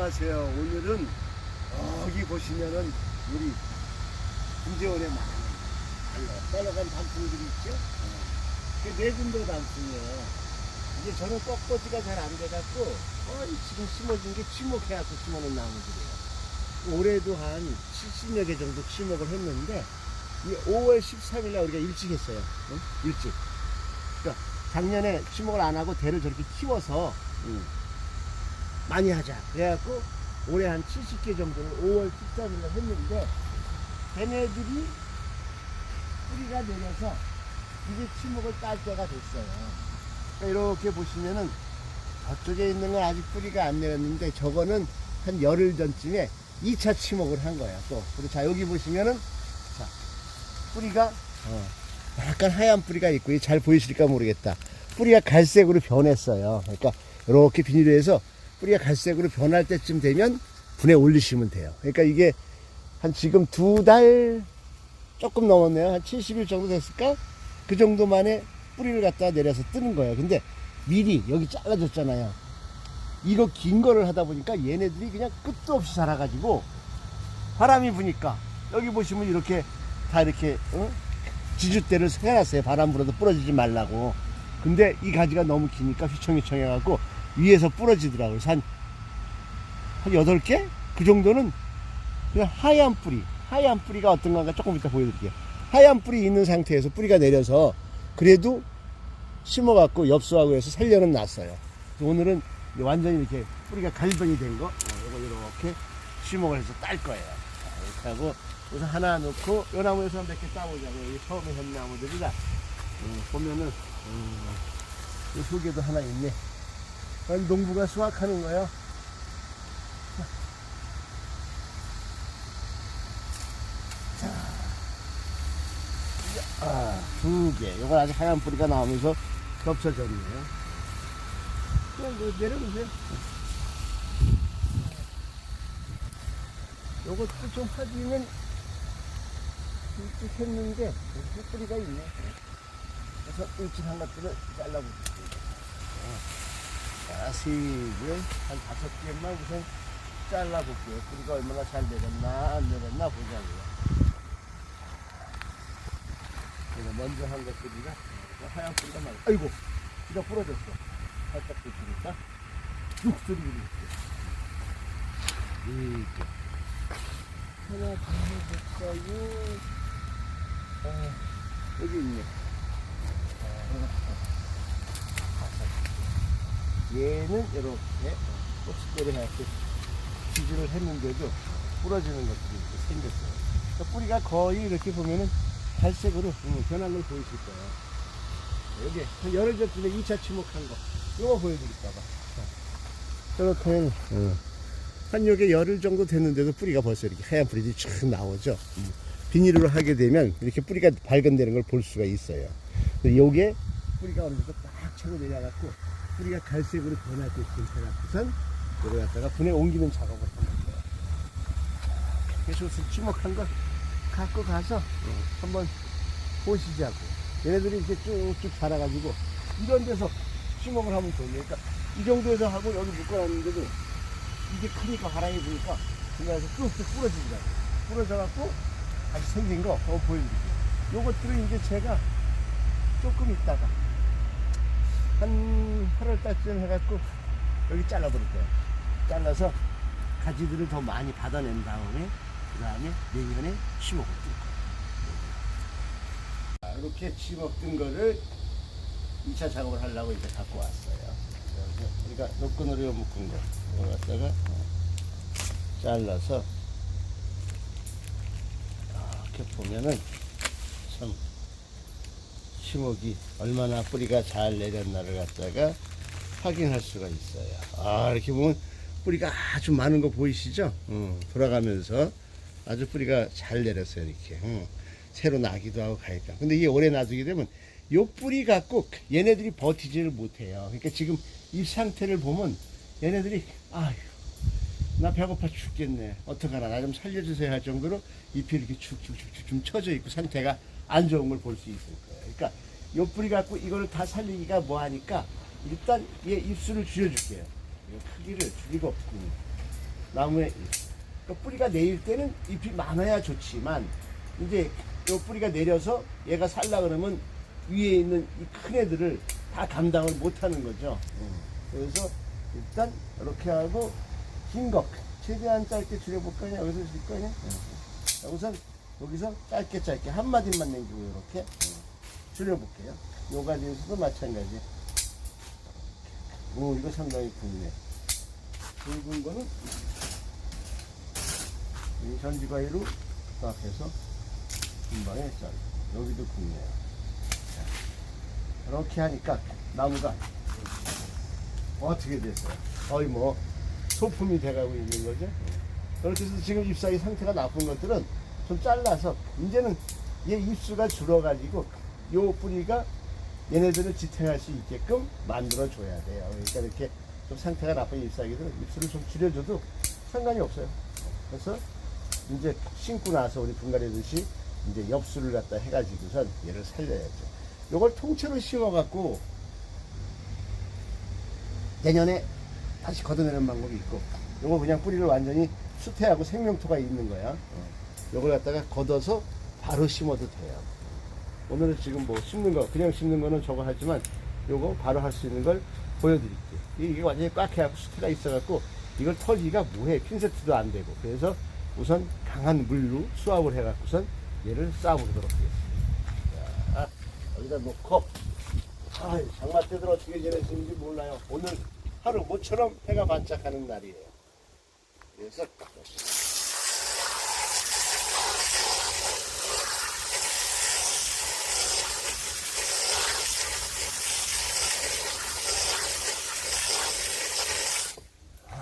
안녕하세요. 오늘은 여기 보시면은 우리 김재원의 많은 떨어간 단풍들이 있죠. 그 네 군데 단풍이에요. 이게 저는 꺾어지가 잘 안 돼갖고 지금 심어진 게 치목해갖고 심어놓은 나무들이에요. 올해도 한 70여 개 정도 치목을 했는데 이 5월 13일날 우리가 일찍 했어요. 응? 일찍. 그러니까 작년에 치목을 안 하고 대를 저렇게 키워서 많이 하자. 그래갖고 올해 한 70개 정도를 5월 13일날 했는데 걔네들이 뿌리가 내려서 이게 치목을 딸 때가 됐어요. 그러니까 이렇게 보시면은 저쪽에 있는 건 아직 뿌리가 안 내렸는데 저거는 한 열흘 전쯤에 2차 치목을 한 거야. 또 그리고 자 여기 보시면은 자 뿌리가 약간 하얀 뿌리가 있고 잘 보이실까 모르겠다. 뿌리가 갈색으로 변했어요. 그러니까 이렇게 비닐로 해서 뿌리가 갈색으로 변할 때쯤 되면 분에 올리시면 돼요. 그러니까 이게 한 지금 2달 조금 넘었네요. 한 70일 정도 됐을까? 그 정도 만에 뿌리를 갖다 내려서 뜨는 거예요. 근데 미리 여기 잘라줬잖아요. 이거 긴 거를 하다 보니까 얘네들이 그냥 끝도 없이 자라가지고 바람이 부니까 여기 보시면 이렇게 다 이렇게 지주대를 해놨어요. 바람 불어도 부러지지 말라고. 근데 이 가지가 너무 기니까 휘청휘청 해갖고 위에서 부러지더라고요. 그래서 한 8개? 그 정도는 그냥 하얀 뿌리가 어떤 건가 조금 이따 보여드릴게요. 하얀 뿌리 있는 상태에서 뿌리가 내려서 그래도 심어갖고 엽수하고 해서 살려는 놨어요. 오늘은 완전히 이렇게 뿌리가 갈변이 된 거, 이거 이렇게 심어을 해서 딸 거예요. 이렇게 하고 우선 하나 넣고 이 나무에서 몇 개 따보자고요. 이 처음에 현 나무들이라 보면은 이 속에도 하나 있네. 농부가 수확하는 거예요. 자, 2개. 이건 아직 하얀 뿌리가 나오면서 겹쳐졌네요. 그냥 내려보세요. 요것도 좀 하기는 일찍 했는데 뿌리가 있네. 그래서 일찍 한 것들을 잘라보겠습니다. 자, 3개, 한 5개만 우선 잘라볼게요. 뿌리가 얼마나 잘 내렸나 안 내렸나 보자고요. 먼저 한 것들이라 하얀 뿌리가 많아. 아이고, 뿌리가 부러졌어. 살짝 붙이니까 뚝 소리 부르겠어. 이렇게 하나 더 해볼까요? 여기 있네. 얘는 이렇게 꼬치대로 해갖고 지지를 했는데도 부러지는 것들이 이렇게 생겼어요. 그러니까 뿌리가 거의 이렇게 보면은 갈색으로 변한 걸 보이실 거예요. 여기 한 열흘 전쯤에 2차 치목한 거 이거 보여드릴까봐. 이렇게 한 요게 열흘 정도 됐는데도 뿌리가 벌써 이렇게 하얀 뿌리들이 쭉 나오죠. 비닐로 하게 되면 이렇게 뿌리가 발견되는 걸 볼 수가 있어요. 요게 뿌리가 어느 정도 딱 채고 내려갖고 뿌리가 갈색으로 변할 때쯤 해갖고선 이걸 갖다가 분에 옮기는 작업을 하는 거예요. 그래서 치목한 걸 갖고 가서 한번 보시자고. 얘네들이 이렇게 쭉쭉 자라가지고 이런 데서 심목을 하면 좋네. 그러니까 이 정도에서 하고 여기 묶어놨는데도 이게 크니까 바람이 부니까 중간에서 뚝뚝 부러지더라고요. 부러져갖고 다시 생긴 거 한번 보여드릴게요. 요것들은 이제 제가 조금 있다가 한 8월달쯤 해갖고 여기 잘라버릴 거예요. 잘라서 가지들을 더 많이 받아낸 다음에 그 다음에 내년에 치목을 뜰 거예요. 이렇게 치목 뜬 거를 2차 작업을 하려고 이제 갖고 왔어요. 우리가 노끈으로 묶은 거 이걸 갖다가 잘라서 이렇게 보면은 참 치목이 얼마나 뿌리가 잘 내렸나를 갖다가 확인할 수가 있어요. 이렇게 보면 뿌리가 아주 많은 거 보이시죠? 돌아가면서 아주 뿌리가 잘 내렸어요. 이렇게 새로 나기도 하고 가니까. 근데 이게 오래 놔두게 되면 요 뿌리 갖고 얘네들이 버티지를 못해요. 그러니까 지금 잎 상태를 보면 얘네들이 아휴 나 배고파 죽겠네 어떡하나 나 좀 살려주세요 할 정도로 잎이 이렇게 축축축축 좀 처져 있고 상태가 안 좋은 걸 볼 수 있을 거예요. 그러니까 요 뿌리 갖고 이거를 다 살리기가 뭐하니까 일단 얘 입술을 줄여줄게요. 크기를 줄이고 나무에 그 뿌리가 내릴 때는 잎이 많아야 좋지만 이제 요 뿌리가 내려서 얘가 살라 그러면 위에 있는 이 큰 애들을 다 감당을 못 하는 거죠. 그래서 일단 이렇게 하고 긴 거 최대한 짧게 줄여볼까요? 여기서 줄까요? 우선 여기서 짧게 한 마디만 남기고 이렇게 줄여볼게요. 요 가지에서도 마찬가지. 오, 이거 상당히 굵네. 굵은 거는 이 전지가위로 딱 해서 금방에 잘. 여기도 굵네요. 자, 이렇게 하니까 나무가 어떻게 됐어요? 거의 뭐 소품이 돼가고 있는 거죠. 그렇게 해서 지금 잎사귀 상태가 나쁜 것들은 좀 잘라서 이제는 얘 잎수가 줄어가지고 요 뿌리가 얘네들을 지탱할 수 있게끔 만들어 줘야 돼요. 그러니까 이렇게 좀 상태가 나쁜 잎사귀들은 잎수를 좀 줄여줘도 상관이 없어요. 그래서 이제 심고 나서 우리 분갈이듯이 이제 엽수를 갖다 해가지고선 얘를 살려야죠. 요걸 통째로 심어갖고 내년에 다시 걷어내는 방법이 있고, 요거 그냥 뿌리를 완전히 수태하고 생명토가 있는 거야. 요걸 갖다가 걷어서 바로 심어도 돼요. 오늘은 지금 뭐 심는 거, 그냥 심는 거는 저거 하지만 요거 바로 할 수 있는 걸 보여드릴게요. 이게 완전히 꽉 해갖고 수태가 있어갖고 이걸 털기가 뭐해. 핀세트도 안 되고. 그래서 우선 강한 물로 수압을 해갖고선 얘를 쌓아보도록 하겠습니다. 자, 여기다 놓고, 장마 때들 어떻게 지내시는지 몰라요. 오늘 하루 모처럼 해가 반짝하는 날이에요. 그래서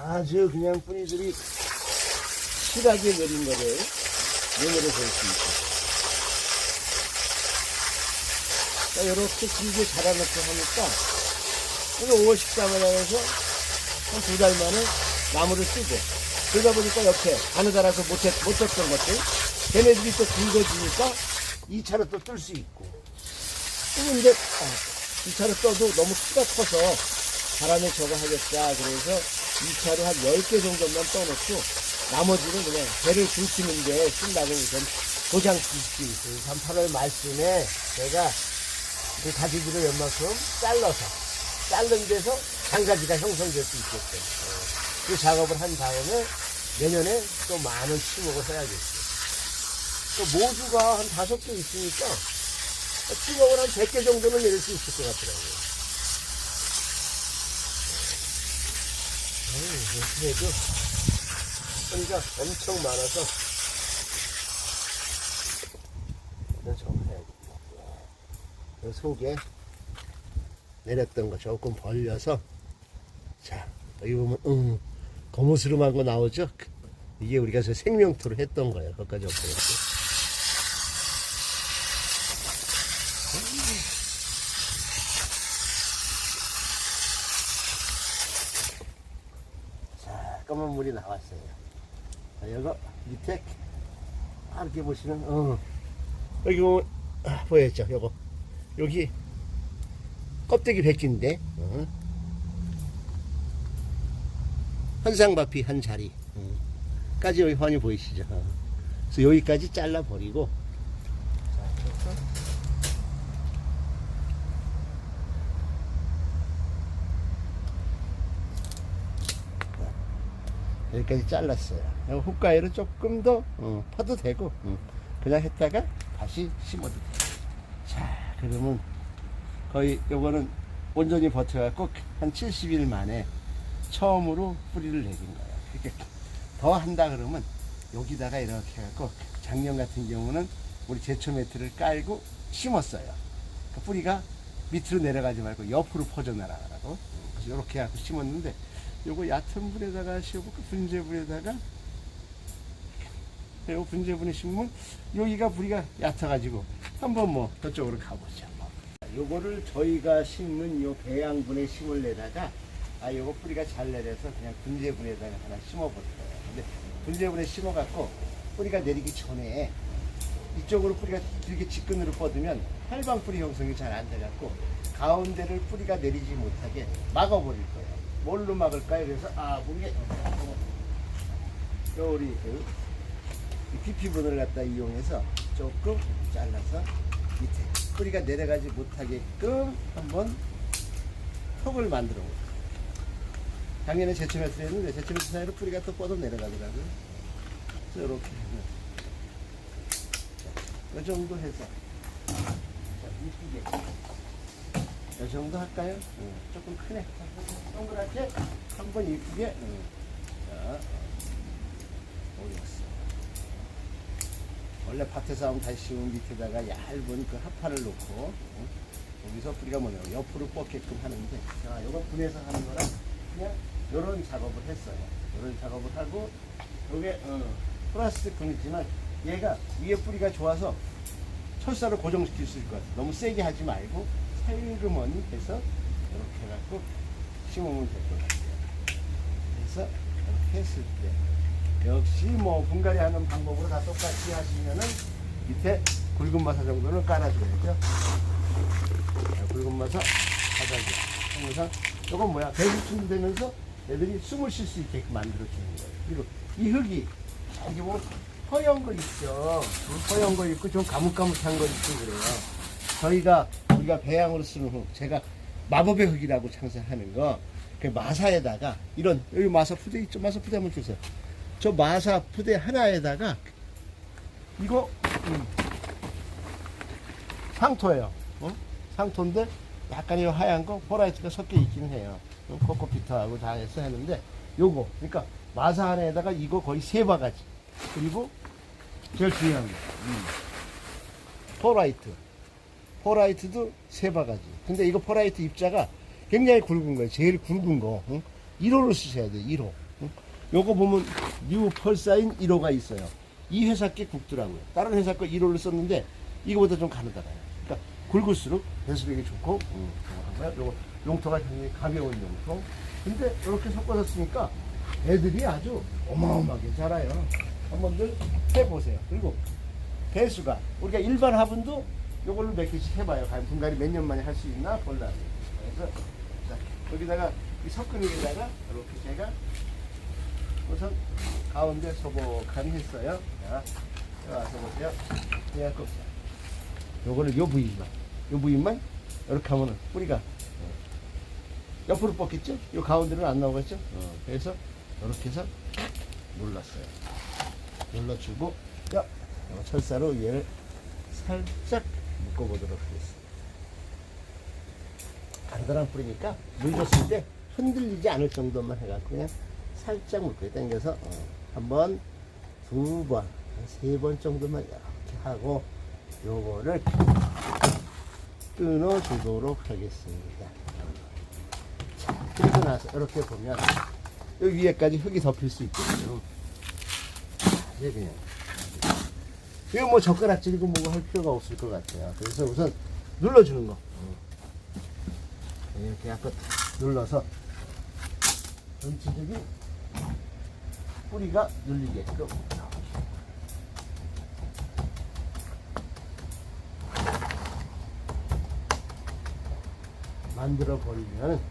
아주 그냥 뿌리들이 실하게 내린 거를 눈으로 볼 수 있어요. 이렇게 길게 자라놓고 하니까 오늘 5월 14일에서 한 2달 만에 나무를 쓰고, 그러다 보니까 옆에 가느다라서 못 떴던 것들 걔네들이 또 굵어지니까 2차로 또 뜰 수 있고. 근데 2차로 떠도 너무 키가 커서 바람에 저거 하겠다 그래서 2차로 한 10개 정도만 떠놓고 나머지는 그냥 배를 굵히는데 쓴다고 우선 도장 찍기. 3, 8월 말씀에 제가 그 가지들을 웬만큼 잘라서 자른 데서 장가지가 형성될 수 있게끔 그 작업을 한 다음에 내년에 또 많은 치목을 써야겠어요. 또 모주가 한 5개 있으니까 치목을 한 100개 정도는 내릴 수 있을 것 같더라고요. 이렇게 해도 뿌리가 엄청 많아서 일단 저거 해야겠다. 속에 내렸던 거 조금 벌려서, 자, 여기 보면 거무스름한 거 나오죠? 이게 우리가 저 생명토로 했던 거예요. 거기까지 없어졌고. 자, 검은 물이 나왔어요. 자, 이거 밑에 이렇게 보시면 여기 보면 보였죠? 요거 여기 껍데기 벗긴데 현상바피 한 자리 까지 여기 훤히 보이시죠? 그래서 여기까지 잘라 버리고, 여기까지 잘랐어요. 훅가위로 조금 더 파도 되고 그냥 했다가 다시 심어도 돼요. 자, 그러면 거의 요거는 온전히 버텨갖고 한 70일 만에 처음으로 뿌리를 내린 거예요. 이렇게 더 한다 그러면 여기다가 이렇게 해갖고, 작년 같은 경우는 우리 제초 매트를 깔고 심었어요. 그 뿌리가 밑으로 내려가지 말고 옆으로 퍼져나가라고. 이렇게 해갖고 심었는데, 요거 얕은 분에다가 씌우고 그 분재분에다가, 요 분재분에 심으면 여기가 뿌리가 얕아가지고 한번 뭐 저쪽으로 가보죠. 요거를 저희가 심는 요 배양분에 심을래다가 요거 뿌리가 잘 내려서 그냥 분재분에다가 하나 심어볼 거예요. 근데 분재분에 심어갖고 뿌리가 내리기 전에 이쪽으로 뿌리가 이렇게 직근으로 뻗으면 활방 뿌리 형성이 잘 안 돼갖고 가운데를 뿌리가 내리지 못하게 막아버릴 거예요. 뭘로 막을까요? 그래서 보게 또 우리 PP분을 갖다 이용해서 조금 잘라서 밑에 뿌리가 내려가지 못하게끔 한번 턱을 만들어 볼게요. 작년에 제초매트 했는데 제초매트 사이로 뿌리가 또 뻗어 내려가더라고요. 이렇게 하면 이 정도 해서 이쁘게 이 정도 할까요? 조금 크네. 동그랗게 한번 이쁘게 자, 올렸어. 원래 밭에서 하면 다시 씌운 밑에다가 얇은 그 합판을 놓고 여기서 뿌리가 뭐냐 옆으로 뻗게끔 하는데 자 이건 분해서 하는 거라 그냥 이런 작업을 했어요. 이런 작업을 하고 이게 플라스틱 분이지만 얘가 위에 뿌리가 좋아서 철사로 고정시킬 수 있을 것 같아요. 너무 세게 하지 말고 살그머니 해서 이렇게 해갖고 심으면 될 것 같아요. 그래서 이렇게 했을 때 역시 뭐 분갈이 하는 방법으로 다 똑같이 하시면은 밑에 굵은 마사 정도는 깔아줘야죠. 굵은 마사 바닥에 항상 이건 뭐야 배수충도 되면서 애들이 숨을 쉴 수 있게끔 만들어 주는 거예요. 그리고 이 흙이 여기 보면 허연 거 있죠. 허연 거 있고 좀 가뭇가뭇한 거 있고 그래요. 우리가 배양으로 쓰는 흙, 제가 마법의 흙이라고 창설하는 거, 그 마사에다가 이런 여기 마사 푸대 있죠. 마사 푸대 한번 주세요. 저 마사 푸대 하나에다가 이거 상토예요. 상토인데 약간 이 하얀 거 포라이트가 섞여 있긴 해요. 코코피터하고 다 해서 했는데 요거 그러니까 마사 하나에다가 이거 거의 3바가지 그리고 제일 중요한 거 포라이트도 3바가지. 근데 이거 포라이트 입자가 굉장히 굵은 거예요. 제일 굵은 거 1호를 쓰셔야 돼요. 1호. 요거 보면 뉴 펄사인 1호가 있어요. 이 회사 게 굵더라고요. 다른 회사 거 1호를 썼는데 이거보다 좀 가느다라요. 그러니까 굵을수록 배수력이 좋고 요거 용토가 굉장히 가벼운 용토. 근데 이렇게 섞어서 쓰니까 애들이 아주 어마어마하게 자라요. 한번들 해보세요. 그리고 배수가 우리가 일반 화분도 요걸로 몇 개씩 해봐요. 과연 분갈이 몇 년 만에 할 수 있나 보려고. 그래서 자, 여기다가 이 섞은에다가 이렇게 제가 우선 가운데 소복하게 했어요. 자, 와서 보세요. 그래갖고 요거를 요 부위만 이렇게 하면은 뿌리가 옆으로 뻗겠죠? 요 가운데는 안 나오겠죠? 그래서 이렇게 해서 눌렀어요. 눌러주고 야, 철사로 얘를 살짝 묶어보도록 하겠습니다. 간단한 뿌리니까 물 줬을 때 흔들리지 않을 정도만 해갖고 그냥 살짝 묶어요. 당겨서 한 번, 2번, 한 3번 정도만 이렇게 하고 요거를 끊어주도록 하겠습니다. 자, 그리고 나서 이렇게 보면 여기 위에까지 흙이 덮일 수 있거든요. 이제 그냥 이거 뭐 젓가락질이고 뭐고 할 필요가 없을 것 같아요. 그래서 우선 눌러주는 거 이렇게 약간 눌러서 전체적인 뿌리가 눌리게끔 만들어 버리면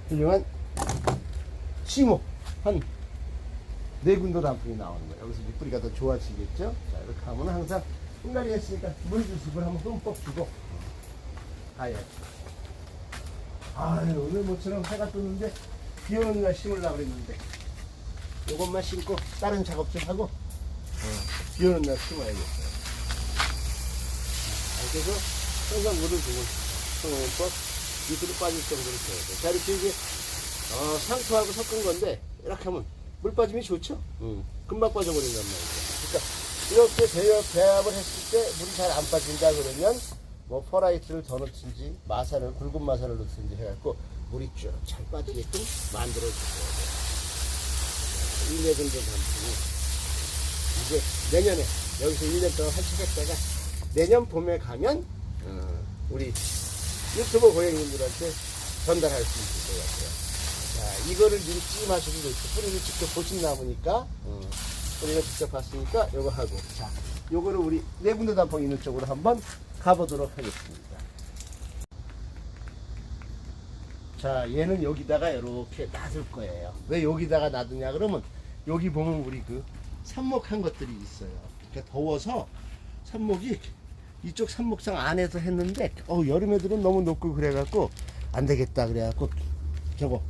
훌륭한 시모 한 4군데 단풍이 나오는 거예요. 여기서 뿌리가 더 좋아지겠죠? 자, 이렇게 하면 항상 분갈이 했으니까 물 주습을 한번 흠뻑 주고 가야죠. 아유, 오늘 모처럼 해가 떴는데 비 오는 날 심으려고 그랬는데 요것만 심고 다른 작업 좀 하고 비 오는 날 심어야겠어요. 그래서 항상 물을 주고 흠뻑 밑으로 빠질 정도로 줘야 돼요. 자, 이렇게 이제 상토하고 섞은 건데 이렇게 하면 물 빠짐이 좋죠? 금방 빠져버린단 말이죠. 그러니까 이렇게 배합을 했을 때 물이 잘 안 빠진다 그러면 뭐 퍼라이트를 더 넣든지 마사를 굵은 마사를 넣든지 해갖고 물이 쭉 잘 빠지게끔 만들어 주셔야 돼요. 이 내근도 단풍이 이제 내년에 여기서 1년 동안 활동했다가 내년 봄에 가면 우리 유튜버 고객님들한테 전달할 수 있을 것 같아요. 자, 이거를 미리 찜하시고 뿌리를 직접 보신 나무니까 뿌리를 직접 봤으니까 요거 하고 자, 요거를 우리 4군데 단풍 있는 쪽으로 한번 가보도록 하겠습니다. 자, 얘는 여기다가 이렇게 놔둘 거예요. 왜 여기다가 놔두냐 그러면 여기 보면 우리 그 삽목한 것들이 있어요. 그러니까 더워서 삽목이 이쪽 삽목상 안에서 했는데 여름에들은 너무 높고 그래갖고 안 되겠다 그래갖고 저거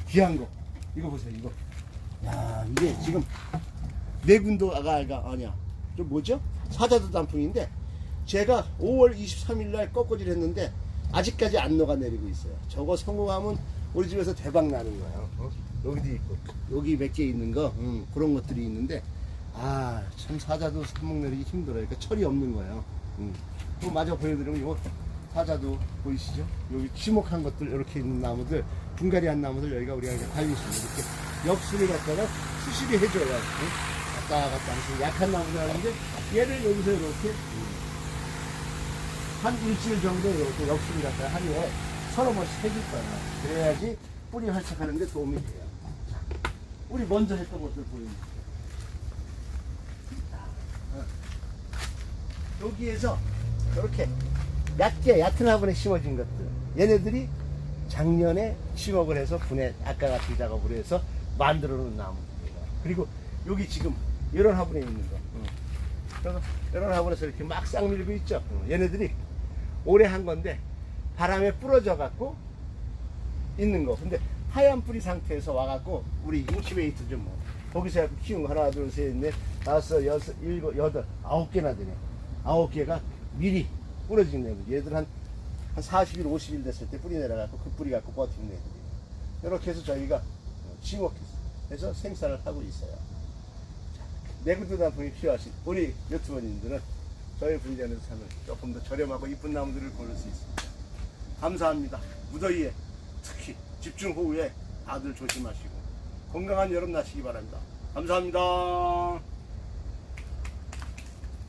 귀한 거 이거 보세요. 이거 야, 이게 지금 내군도가 아니야 좀 뭐죠? 사자도 단풍인데 제가 5월 23일 날 꺾어질 했는데 아직까지 안 녹아내리고 있어요. 저거 성공하면 우리 집에서 대박 나는 거예요. 여기도 있고 여기 몇 개 있는 거 그런 것들이 있는데 참 사자도 삽목 내리기 힘들어요. 그러니까 철이 없는 거예요. 또 마저 보여드리면 요 사자도 보이시죠? 여기 지목한 것들 이렇게 있는 나무들 분갈이 한 나무들 여기가 우리가 이제 관리수로 이렇게 역수를 갖다가 수시를 해줘요. 갔다 갔다 하면서 약한 나무들 하는데 얘를 여기서 이렇게 한 일주일 정도 이렇게 역수를 갖다가 한 후에 서너 번씩 해줄 거예요. 그래야지 뿌리 활착하는 데 도움이 돼요. 자, 우리 먼저 했던 것들 보여주세요. 여기에서 이렇게 얕은 화분에 심어진 것들 얘네들이 작년에 심업을 해서 분해 아까 같은 작업을 해서 만들어 놓은 나무들이에요. 그리고 여기 지금 이런 화분에 있는 거 그래서 이런 화분에서 이렇게 막 싹 밀고 있죠. 얘네들이 오래 한 건데 바람에 부러져 갖고 있는 거. 근데 하얀 뿌리 상태에서 와갖고 우리 인큐베이터 좀 거기서 해갖고 키운 거 하나 둘 셋 넷 다섯 여섯 일곱 여덟 9개나 되네. 9개가 미리 부러진 애들. 얘들 한 40일 50일 됐을 때 뿌리 내려갖고 그 뿌리 갖고 버티는 애들이에요. 이렇게 해서 저희가 지목해서 생산을 하고 있어요. 내구도 단풍이 필요하신 우리 유튜버님들은 저희 분리하는 산을 조금 더 저렴하고 이쁜 나무들을 고를 수 있습니다. 감사합니다. 무더위에 특히 집중호우에 다들 조심하시고 건강한 여름 나시기 바랍니다. 감사합니다.